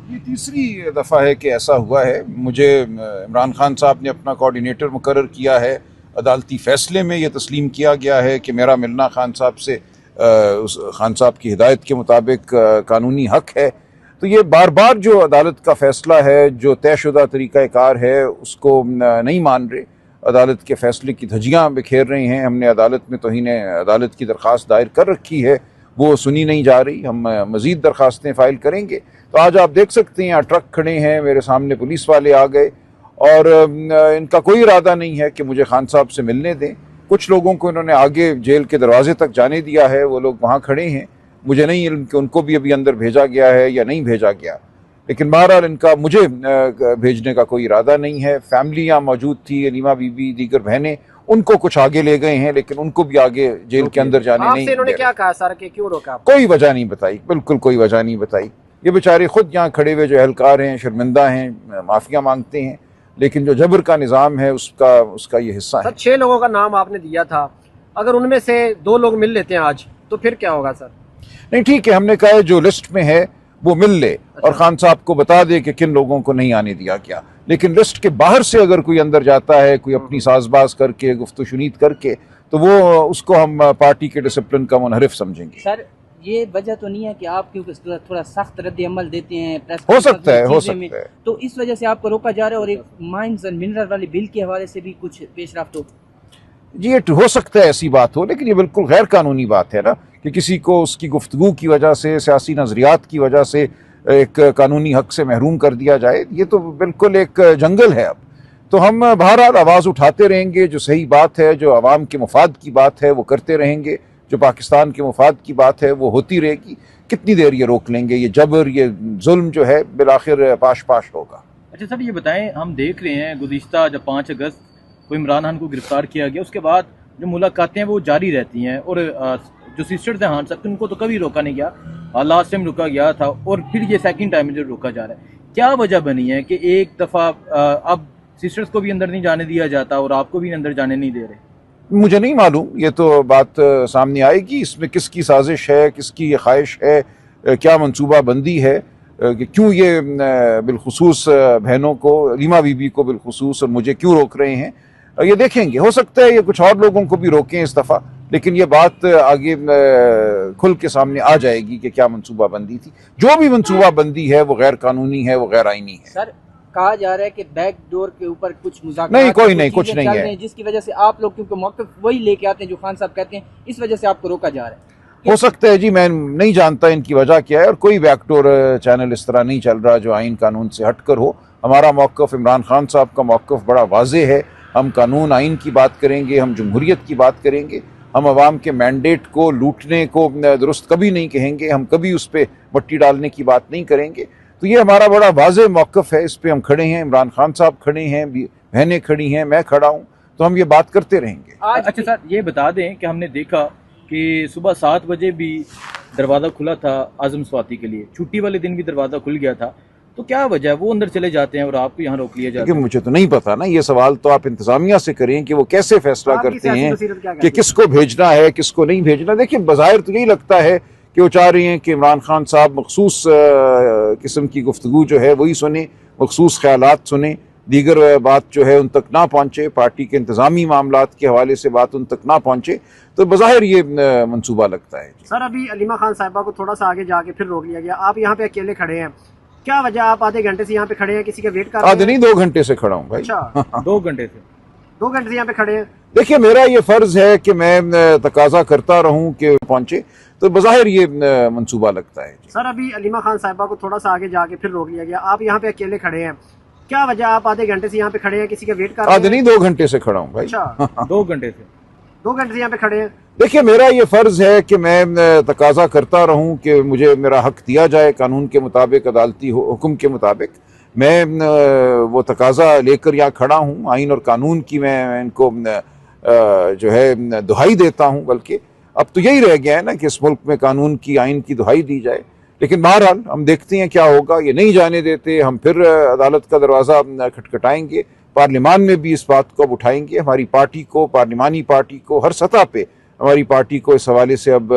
ये तीसरी दफ़ा है कि ऐसा हुआ है। मुझे इमरान खान साहब ने अपना कोऑर्डिनेटर मुकर्रर किया है। अदालती फ़ैसले में ये तस्लीम किया गया है कि मेरा मिलना खान साहब से उस खान साहब की हिदायत के मुताबिक कानूनी हक़ है। तो ये बार बार जो अदालत का फ़ैसला है, जो तयशुदा तरीक़ाकार है, उसको नहीं मान रहे, अदालत के फ़ैसले की धज्जियाँ बिखेर रहे हैं। हमने अदालत में तौहीन अदालत की दरख्वास्त दायर कर रखी है, वो सुनी नहीं जा रही। हम मज़ीद दरख्वास्तें फ़ाइल करेंगे। तो आज आप देख सकते हैं यहाँ ट्रक खड़े हैं, मेरे सामने पुलिस वाले आ गए और इनका कोई इरादा नहीं है कि मुझे खान साहब से मिलने दें। कुछ लोगों को इन्होंने आगे जेल के दरवाजे तक जाने दिया है, वो लोग वहाँ खड़े हैं। मुझे नहीं इल्म कि उनको भी अभी अंदर भेजा गया है या नहीं भेजा गया, लेकिन बहरहाल इनका मुझे भेजने का कोई इरादा नहीं है। फैमिली यहाँ मौजूद थी, अलीमा बीबी, दीगर बहनें, उनको कुछ आगे ले गए हैं, लेकिन उनको भी आगे जेल के अंदर जाने नहीं। इन्होंने क्या कहा सर कि क्यों रोका? कोई वजह नहीं बताई, बिल्कुल कोई वजह नहीं बताई। ये बेचारे खुद यहाँ खड़े हुए जो एहलकार हैं शर्मिंदा हैं, माफिया मांगते हैं, लेकिन जो जबर का निज़ाम है उसका ये हिस्सा है। 6 लोगों का नाम आपने दिया था, अगर उनमें से 2 लोग मिल लेते हैं आज तो फिर क्या होगा सर? नहीं, ठीक है, हमने कहा है जो लिस्ट में है वो मिल ले और खान साहब को बता दे कि किन लोगों को नहीं आने दिया गया। लेकिन लिस्ट के बाहर से अगर कोई अंदर जाता है, कोई अपनी साजबाज करके, गुफ्तशुनीद करके, तो वो उसको हम पार्टी के डिसिप्लिन का मुनहरिफ समझेंगे। सर ये वजह तो नहीं है कि आप क्योंकि थोड़ा सख्त रद्द अमल देते हैं प्रेस हो सकता है, तो इस वजह से आपको रोका जा रहा है? और एक माइंस एंड मिनरल वाले बिल के हवाले से भी कुछ पेशरफ्त हो? जी, ये हो सकता है ऐसी बात हो, लेकिन ये बिल्कुल गैर कानूनी बात है ना कि किसी को उसकी गुफ्तगू की वजह से, सियासी नजरियात की वजह से एक कानूनी हक से महरूम कर दिया जाए। ये तो बिल्कुल एक जंगल है। अब तो हम बहरहाल आवाज़ उठाते रहेंगे, जो सही बात है, जो अवाम के मुफाद की बात है वो करते रहेंगे, जो पाकिस्तान के मुफाद की बात है वो होती रहेगी। कितनी देर ये रोक लेंगे? ये जबर, ये जुल्म जो है बिलाखिर पाश पाश होगा। अच्छा सर, ये बताएं, हम देख रहे हैं गुज़िश्ता जब 5 अगस्त को इमरान खान को गिरफ्तार किया गया, उसके बाद जो मुलाकातें हैं वो जारी रहती हैं और जो सिस्टर्स हैं खान साहब, उनको तो कभी रोका नहीं गया, लास्ट टाइम रोका गया था और फिर ये सेकंड टाइम जो रोका जा रहा है। क्या वजह बनी है कि एक दफ़ा अब सिस्टर्स को भी अंदर नहीं जाने दिया जाता और आपको भी अंदर जाने नहीं दे रहे? मुझे नहीं मालूम, ये तो बात सामने आएगी। इसमें किसकी साजिश है, किसकी ये ख्वाहिश है, क्या मंसूबा बंदी है, कि क्यों ये बिलखुसूस बहनों को, रीमा बीबी को बिलखुसूस, और मुझे क्यों रोक रहे हैं, ये देखेंगे। हो सकता है ये कुछ और लोगों को भी रोकें इस दफ़ा, लेकिन ये बात आगे खुल के सामने आ जाएगी कि क्या मंसूबा बंदी थी। जो भी मंसूबा बंदी है वो गैर कानूनी है, वो गैर आईनी है। सर कहा जा रहा है कि बैक डोर के ऊपर कुछ मुज़ाकरात नहीं, कोई नहीं, कुछ नहीं है, जिसकी वजह से आप लोग क्योंकि मौक़िफ़ वही लेके आते हैं जो खान साहब कहते हैं, इस वजह से आपको रोका जा रहा है। हो सकता है जी, मैं नहीं जानता इनकी वजह क्या है, और कोई बैकडोर चैनल इस तरह नहीं चल रहा जो आइन कानून से हटकर हो। हमारा मौक़िफ़, इमरान खान साहब का मौक़िफ़ बड़ा वाज़ेह है। हम कानून आइन की बात करेंगे, हम जमहूरियत की बात करेंगे, हम अवाम के मैंडेट को लूटने को दुरुस्त कभी नहीं कहेंगे, हम कभी उस पर मट्टी डालने की बात नहीं करेंगे। तो ये हमारा बड़ा वाज़ेह मौक़िफ़ है, इस पर हम खड़े हैं, इमरान खान साहब खड़े हैं, बहनें खड़ी हैं, मैं खड़ा हूँ, तो हम ये बात करते रहेंगे। अच्छा सर, ये बता दें कि हमने देखा कि सुबह 7 बजे भी दरवाज़ा खुला था आज़म स्वाति के लिए, छुट्टी वाले दिन भी दरवाज़ा खुल गया था, तो क्या वजह है वो अंदर चले जाते हैं और आपको यहाँ रोक लिया जाता है? मुझे तो नहीं पता ना, ये सवाल तो आप इंतजामिया से करें कि वो कैसे फैसला करते हैं कि किसको भेजना है, किसको नहीं भेजना। देखिए, बज़ाहिर तो यही लगता है कि वो चाह रहे हैं कि इमरान खान साहब मखसूस किस्म की गुफ्तगू जो है वही सुने, मखसूस ख्यालात सुने, दीगर बात जो है उन तक ना पहुँचे, पार्टी के इंतज़ामी मामलात के हवाले से बात उन तक ना पहुँचे, तो बज़ाहिर ये मनसूबा लगता है। सर अभी अलीमा खान साहिबा को थोड़ा सा आगे जाके फिर रोक लिया गया, आप यहाँ पे अकेले खड़े हैं, क्या वजह? आप आधे घंटे से यहाँ पे खड़े हैं, किसी का वेट कर रहे हैं? आधे नहीं, 2 घंटे से खड़ा हूँ भाई। अच्छा 2 घंटे से? 2 घंटे से यहाँ पे खड़े हैं। देखिए, मेरा ये फर्ज है कि मैं तकाजा करता रहूं कि पहुंचे, तो बज़ाहिर ये मंसूबा लगता है। सर अभी अलीमा खान साहिबा को थोड़ा सा आगे जाके फिर रोक लिया गया, आप यहाँ पे अकेले खड़े हैं, क्या वजह? आप आधे घंटे से यहाँ पे खड़े हैं, किसी का वेट कर रहे हैं? आधे नहीं, 2 घंटे से खड़ा हूँ भाई। अच्छा 2 घंटे से? 2 घंटे से यहाँ पे खड़े हैं। देखिए, मेरा ये फर्ज है कि मैं तकाजा करता रहूं कि मुझे मेरा हक दिया जाए कानून के मुताबिक, अदालती हुक्म के मुताबिक। मैं वो तकाजा लेकर यहाँ खड़ा हूँ। आइन और कानून की मैं इनको जो है दुहाई देता हूँ, बल्कि अब तो यही रह गया है ना कि इस मुल्क में कानून की, आइन की दुहाई दी जाए। लेकिन बहरहाल हम देखते हैं क्या होगा। ये नहीं जाने देते, हम फिर अदालत का दरवाज़ा खटखटाएंगे, पार्लियामान में भी इस बात को अब उठाएंगे। हमारी पार्टी को, पार्लिमानी पार्टी को हर सतह पे हमारी पार्टी को इस हवाले से अब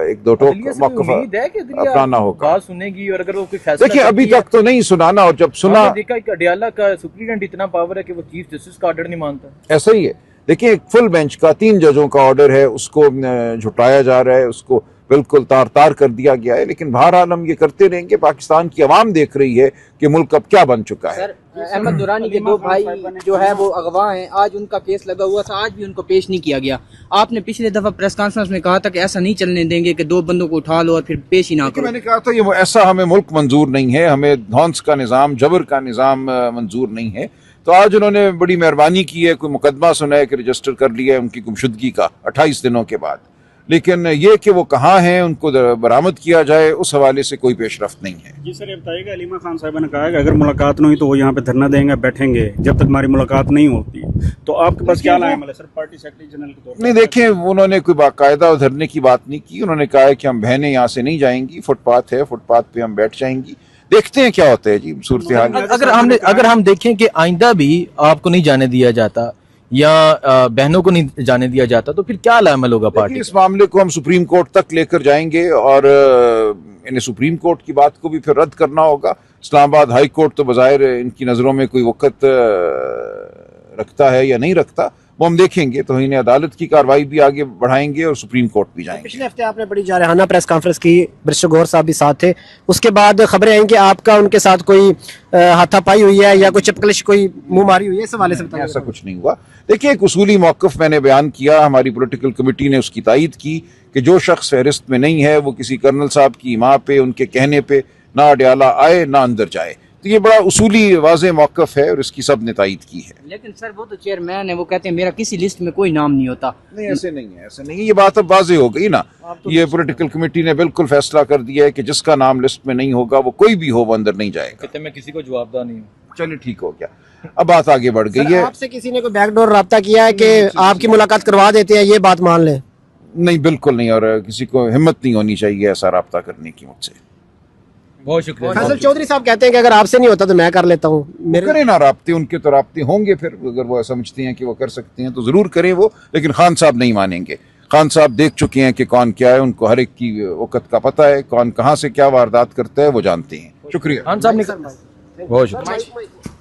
एक दो टोक अदलिया से मौक़िफ़ उम्मीद है कि अदलिया अपनाना होगा। बात सुनेगी और अगर वो कोई फैसला देखिए अभी करती है- तक तो नहीं सुनाना, और जब सुना आपने देखा कि अडयाला का सुप्रीडेंट इतना पावर है कि वो चीफ जस्टिस का ऑर्डर नहीं मानता। ऐसा ही है। देखिए एक फुल बेंच का 3 जजों का ऑर्डर है, उसको झुटाया जा रहा है, उसको बिल्कुल तार तार कर दिया गया है। लेकिन बहरहाल हम ये करते रहेंगे। पाकिस्तान की आवाम देख रही है कि मुल्क अब क्या बन चुका है। सर, अहमद दुरानी के 2 भाई जो है वो अगवा हैं, आज उनका केस लगा हुआ था, आज भी उनको पेश नहीं किया गया। आपने पिछले दफा प्रेस कॉन्फ्रेंस में कहा था कि ऐसा नहीं चलने देंगे कि 2 बंदों को उठा लो और फिर पेश ही ना देखिए करो। मैंने कहा था ये ऐसा हमें मुल्क मंजूर नहीं है, हमें धौंस का निज़ाम, जबर का निज़ाम मंजूर नहीं है। तो आज उन्होंने बड़ी मेहरबानी की है, कोई मुकदमा सुना है कि रजिस्टर कर लिया है उनकी गुमशुदगी का 28 दिनों के बाद। लेकिन ये कि वो कहाँ हैं, उनको बरामद किया जाए, उस हवाले से कोई पेशरफ्त नहीं है। जी सर, ये बताइएगा, अलीमा खान साहब ने कहा है कि अगर मुलाकात नहीं हुई तो वो यहाँ पे धरना देंगे, बैठेंगे जब तक हमारी मुलाकात नहीं होती। तो आपके पास क्या लाए मतलब सर, पार्टी सेक्रेटरी जनरल के तौर पर? नहीं देखें, उन्होंने कोई बाकायदा धरने की बात नहीं की। उन्होंने कहा है कि हम बहनें यहाँ से नहीं जाएंगी, फुटपाथ है, फुटपाथ पे हम बैठ जाएंगी। देखते हैं क्या होता है जी सूरत हाल। अगर हम देखें कि आइंदा भी आपको नहीं जाने दिया जाता या बहनों को नहीं जाने दिया जाता तो फिर क्या अमल होगा पार्टी? इस मामले को हम सुप्रीम कोर्ट तक लेकर जाएंगे और इन्हें सुप्रीम कोर्ट की बात को भी फिर रद्द करना होगा। इस्लामाबाद हाई कोर्ट तो बज़ाहिर इनकी नज़रों में कोई वक़्त रखता है या नहीं रखता, वो हम देखेंगे। तो इन्हें अदालत की कार्रवाई भी आगे बढ़ाएंगे और सुप्रीम कोर्ट भी जाएंगे। पिछले हफ्ते आपने बड़ी जारहाना प्रेस कॉन्फ्रेंस की, बैरिस्टर गौहर साहब भी साथ थे। उसके बाद खबरें आई कि आपका उनके साथ कोई हाथापाई हुई है या कोई चपकलिश, कोई मुंह मारी हुई है, इस हवाले से बताइए। ऐसा कुछ नहीं हुआ। देखिए एक उसूली मौक़िफ़ मैंने बयान किया, हमारी पॉलिटिकल कमेटी ने उसकी तायद की कि जो शख्स फहरिस्त में नहीं है वो किसी कर्नल साहब की माँ पे, उनके कहने पे ना अडयाला आए ना अंदर जाए। तो ये बड़ा उसूली वाज़े मौक़िफ़ है और इसकी सब ने तायद की है। लेकिन सर वो तो चेयरमैन है, वो कहते हैं मेरा किसी लिस्ट में कोई नाम नहीं होता। नहीं ऐसे नहीं है, ऐसे नहीं है। ये बात अब वाज़े हो गई ना। ये पॉलिटिकल कमेटी ने बिल्कुल फैसला कर दिया है कि जिसका नाम लिस्ट में नहीं होगा वो कोई भी हो वो अंदर नहीं जाएगा। कहते मैं किसी को जवाबदार नहीं हूँ। चलिए ठीक हो गया, अब बात आगे बढ़ गई सर, है। आपसे किसी ने कोई बैकडोर राब्ता किया है कि आपकी मुलाकात करवा देते हैं, ये बात मान लें? नहीं बिल्कुल नहीं, और किसी को हिम्मत नहीं होनी चाहिए ऐसा राब्ता करने की मुझसे। बहुत शुक्रिया। फैसल चौधरी साहब कहते हैं कि अगर आपसे नहीं होता तो मैं कर लेता हूँ। मेरे करें ना राब्ते, उनके तो राब्ते होंगे फिर, अगर वो समझते हैं कि वो कर सकते हैं तो जरूर करें वो। लेकिन खान साहब नहीं मानेंगे। खान साहब देख चुके हैं कि कौन क्या है, उनको हर एक की वक़्त का पता है, कौन कहाँ से क्या वारदात करता है वो जानते हैं। शुक्रिया। खान साहब ने बहुत शुक्रिया।